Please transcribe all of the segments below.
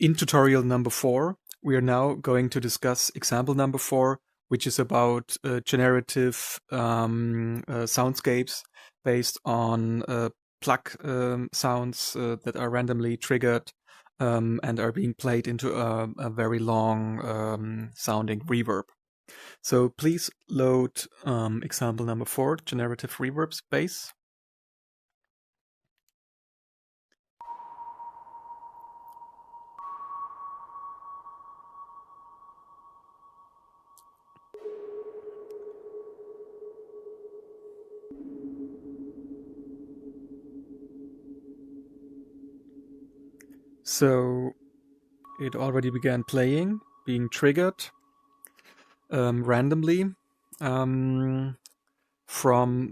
In tutorial number 4, we are now going to discuss example number 4, which is about generative soundscapes based on plug sounds that are randomly triggered and are being played into a very long sounding reverb. So please load example number 4, generative reverb space. So it already began playing, being triggered randomly from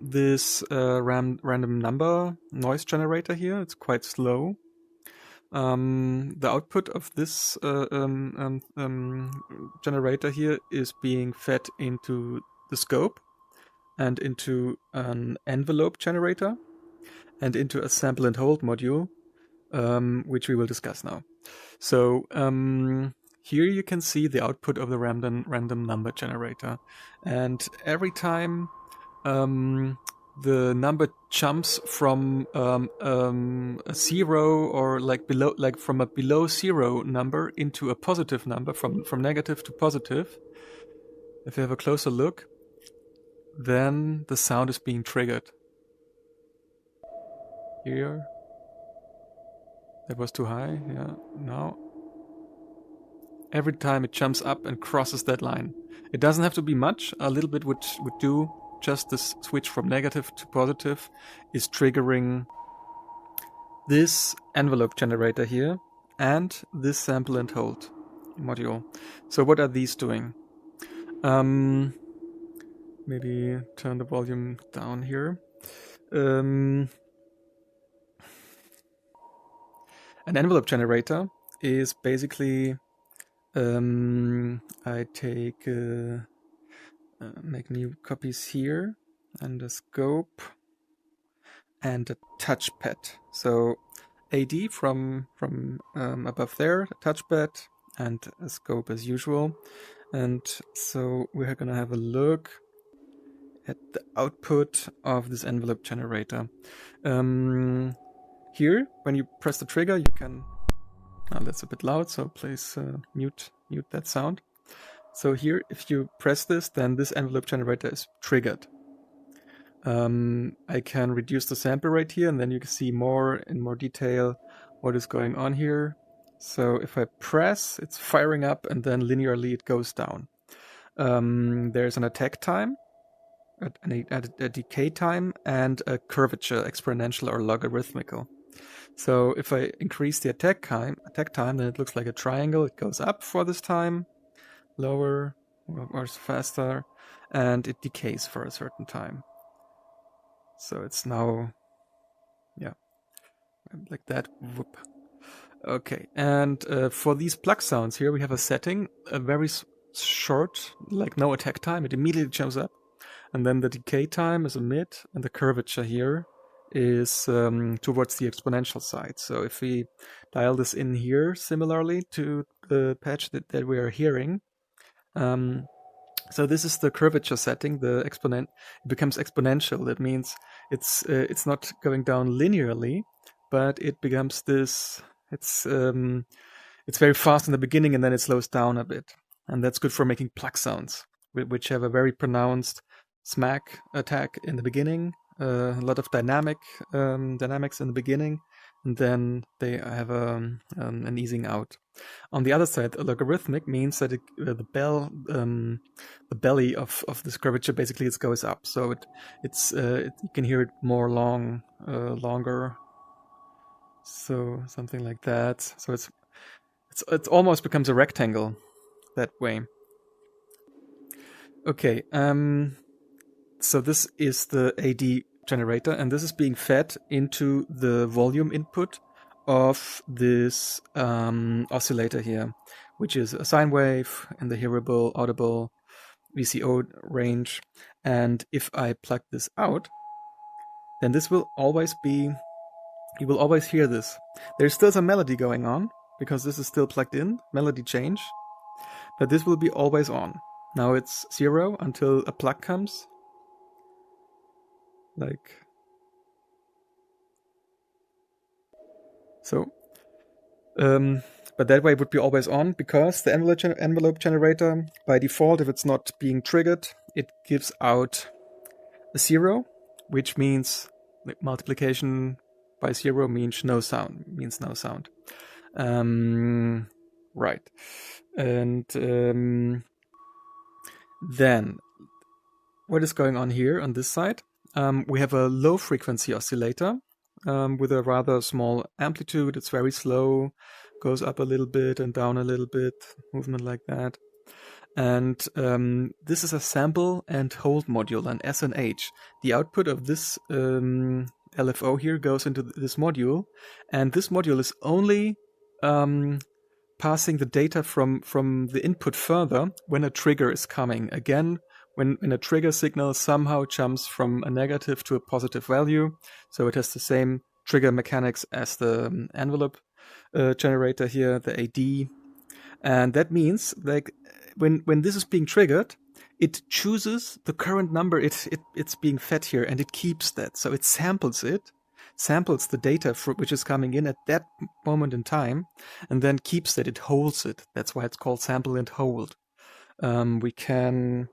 this random number noise generator here. It's quite slow. The output of this generator here is being fed into the scope and into an envelope generator and into a sample and hold module, which we will discuss now. So here you can see the output of the random number generator, and every time the number jumps from a zero or from a below zero number into a positive number, from negative to positive, if you have a closer look, then the sound is being triggered. Here. That was too high, yeah, now. Every time it jumps up and crosses that line. It doesn't have to be much, a little bit would do. Just this switch from negative to positive is triggering this envelope generator here and this sample and hold module. So what are these doing? Maybe turn the volume down here. An envelope generator is basically, I take, make new copies here, and a scope, and a touchpad. So AD from above there, a touchpad, and a scope as usual. And so we're gonna have a look at the output of this envelope generator. Here, when you press the trigger, you can... Oh, that's a bit loud, so please mute that sound. So here, if you press this, then this envelope generator is triggered. I can reduce the sample rate here, and then you can see in more detail what is going on here. So if I press, it's firing up, and then linearly it goes down. There's an attack time, a decay time, and a curvature, exponential or logarithmical. So if I increase the attack time, then it looks like a triangle. It goes up for this time, lower or faster, and it decays for a certain time. So it's now, yeah, like that. Whoop. Okay, and for these plug sounds here, we have a setting, a very short, like no attack time. It immediately jumps up, and then the decay time is a mid, and the curvature here is towards the exponential side. So if we dial this in here similarly to the patch that we are hearing, so this is the curvature setting. The exponent becomes exponential. That means it's not going down linearly, but it becomes this. It's very fast in the beginning, and then it slows down a bit, and that's good for making plug sounds, which have a very pronounced smack attack in the beginning. A lot of dynamics in the beginning, and then they have an easing out. On the other side, a logarithmic means that the belly of this curvature basically it goes up, so you can hear it more longer. So something like that. So it almost becomes a rectangle that way. Okay. So this is the AD generator, and this is being fed into the volume input of this oscillator here, which is a sine wave in the hearable, audible VCO range. And if I plug this out, then this will always be, you will always hear this. There's still some melody going on, because this is still plugged in, melody change, but this will be always on. Now it's 0 until a plug comes, like so. But that way it would be always on, because the envelope generator, by default, if it's not being triggered, it gives out a 0, which means like, multiplication by 0 means no sound. Right. And then what is going on here on this side? We have a low frequency oscillator with a rather small amplitude. It's very slow, goes up a little bit and down a little bit, movement like that. And this is a sample and hold module, an SNH. The output of this LFO here goes into this module, and this module is only passing the data from the input further when a trigger is coming. Again, when a trigger signal somehow jumps from a negative to a positive value, so it has the same trigger mechanics as the envelope generator here, the AD. And that means like when this is being triggered, it chooses the current number it's being fed here, and it keeps that. So it samples the data which is coming in at that moment in time, and then keeps it. It holds it. That's why it's called sample and hold. We can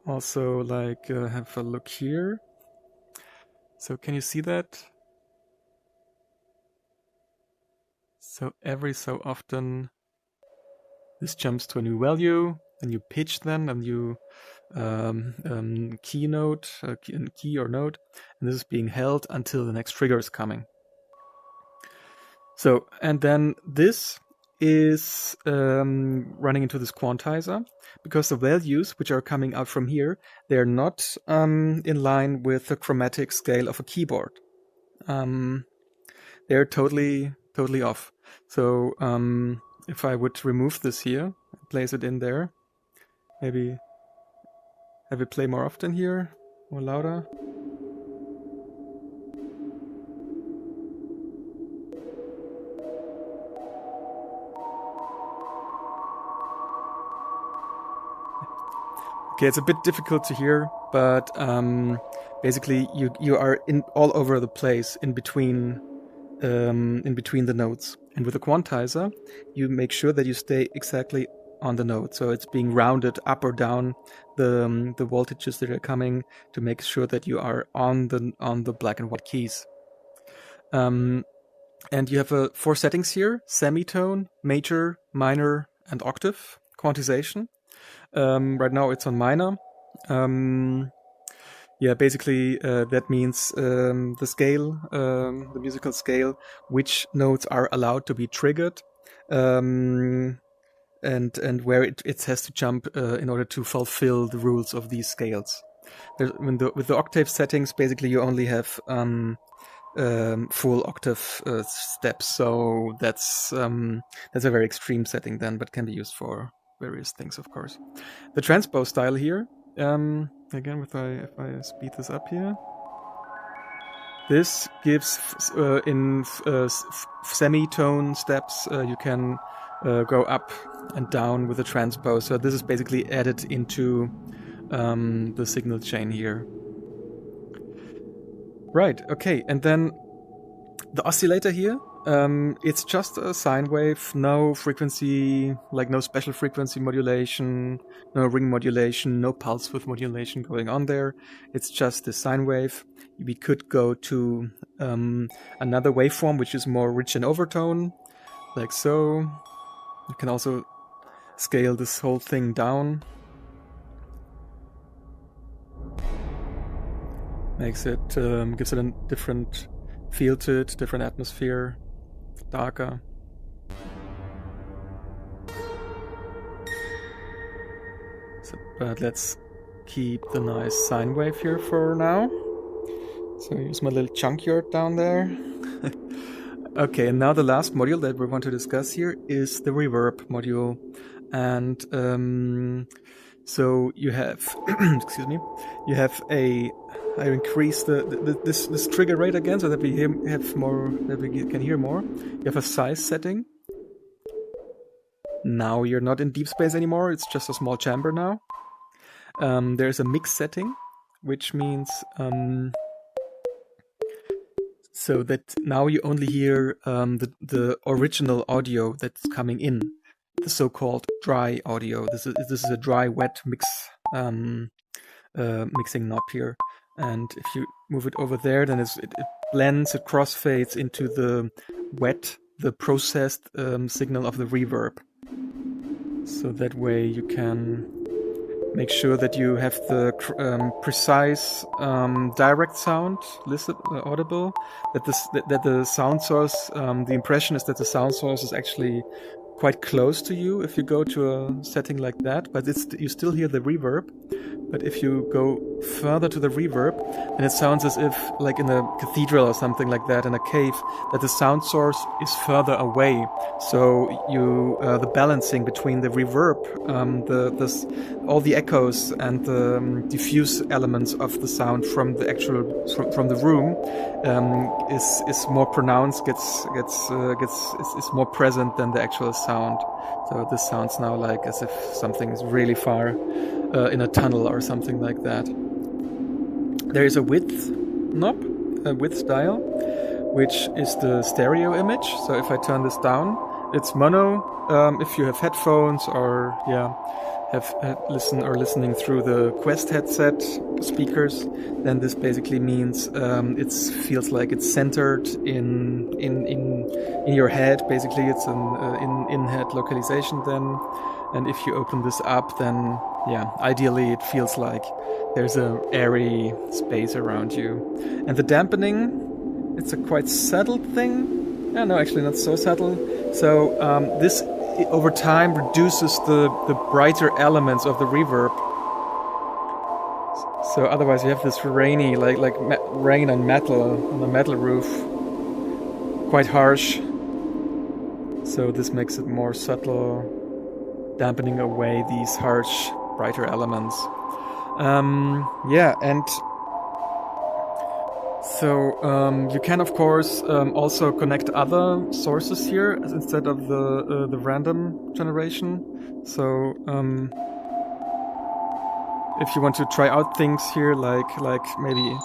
also like have a look here. So can you see that? So every so often this jumps to a new value, and you pitch then, and you key or note, and this is being held until the next trigger is coming. So, and then this is running into this quantizer, because the values which are coming out from here, they're not in line with the chromatic scale of a keyboard. They're totally off. So if I would remove this here, place it in there, maybe have it play more often here, more louder. Okay, it's a bit difficult to hear, but basically you are all over the place in between the notes. And with the quantizer, you make sure that you stay exactly on the note. So it's being rounded up or down the voltages that are coming to make sure that you are on the black and white keys. And you have 4 settings here: semitone, major, minor, and octave quantization. Right now it's on minor. Yeah, basically that means the scale, the musical scale, which notes are allowed to be triggered, and where it has to jump in order to fulfill the rules of these scales. With the octave settings, basically you only have full octave steps, so that's a very extreme setting then, but can be used for various things, of course. The transpose style here. Again, if I speed this up here, this gives in semitone steps you can go up and down with the transpose. So this is basically added into the signal chain here. Right. Okay, and then the oscillator here. It's just a sine wave, no frequency, like no special frequency modulation, no ring modulation, no pulse width modulation going on there. It's just the sine wave. We could go to another waveform which is more rich in overtone, like so. You can also scale this whole thing down. Makes it, gives it a different feel to it, different atmosphere. Darker. So, but let's keep the nice sine wave here for now. So use my little junkyard down there. Okay, and now the last module that we want to discuss here is the reverb module. And so you have, excuse me, you have I increase this trigger rate again so that we have more, that we can hear more. You have a size setting, Now you're not in deep space anymore, it's just a small chamber now. There's a mix setting, which means so that now you only hear the original audio that's coming in, the so-called dry audio. This is a dry-wet mix mixing knob here, and if you move it over there, then it blends, it crossfades into the wet, the processed signal of the reverb. So that way you can make sure that you have the precise direct sound audible, that the sound source, the impression is that the sound source is actually quite close to you if you go to a setting like that, but you still hear the reverb. But if you go further to the reverb, then it sounds as if, like in a cathedral or something like that, in a cave, that the sound source is further away. So you the balancing between the reverb, all the echoes and the diffuse elements of the sound from the actual from the room is more pronounced, is more present than the actual sound. So this sounds now like as if something is really far in a tunnel or something like that. There is a width knob, a width dial, which is the stereo image. So if I turn this down, it's mono. If you have headphones or listening through the Quest headset speakers, then this basically means it feels like it's centered in your head. Basically, it's an in-head localization then. And if you open this up, then ideally it feels like there's a airy space around you. And the dampening, it's a quite subtle thing. No, actually not so subtle. So this over time reduces the brighter elements of the reverb. So otherwise you have this rainy, like rain on a metal roof, quite harsh. So this makes it more subtle, dampening away these harsh, brighter elements. And so you can, of course, also connect other sources here instead of the random generation. So if you want to try out things here, like maybe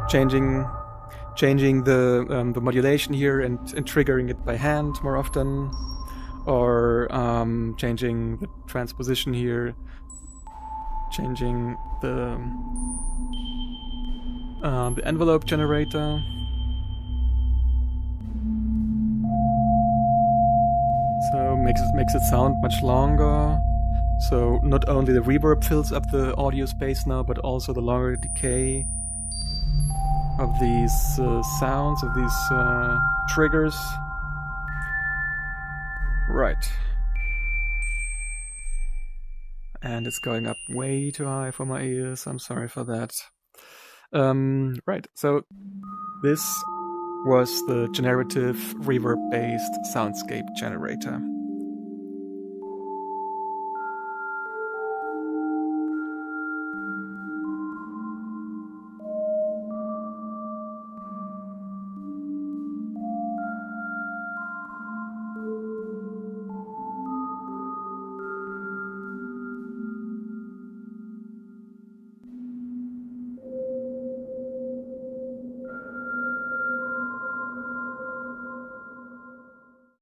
changing the modulation here and triggering it by hand more often, or changing the transposition here, changing the envelope generator. So makes it sound much longer. So not only the reverb fills up the audio space now, but also the longer decay of these sounds, of these triggers. Right. And it's going up way too high for my ears. I'm sorry for that. Right. So this was the generative reverb-based soundscape generator.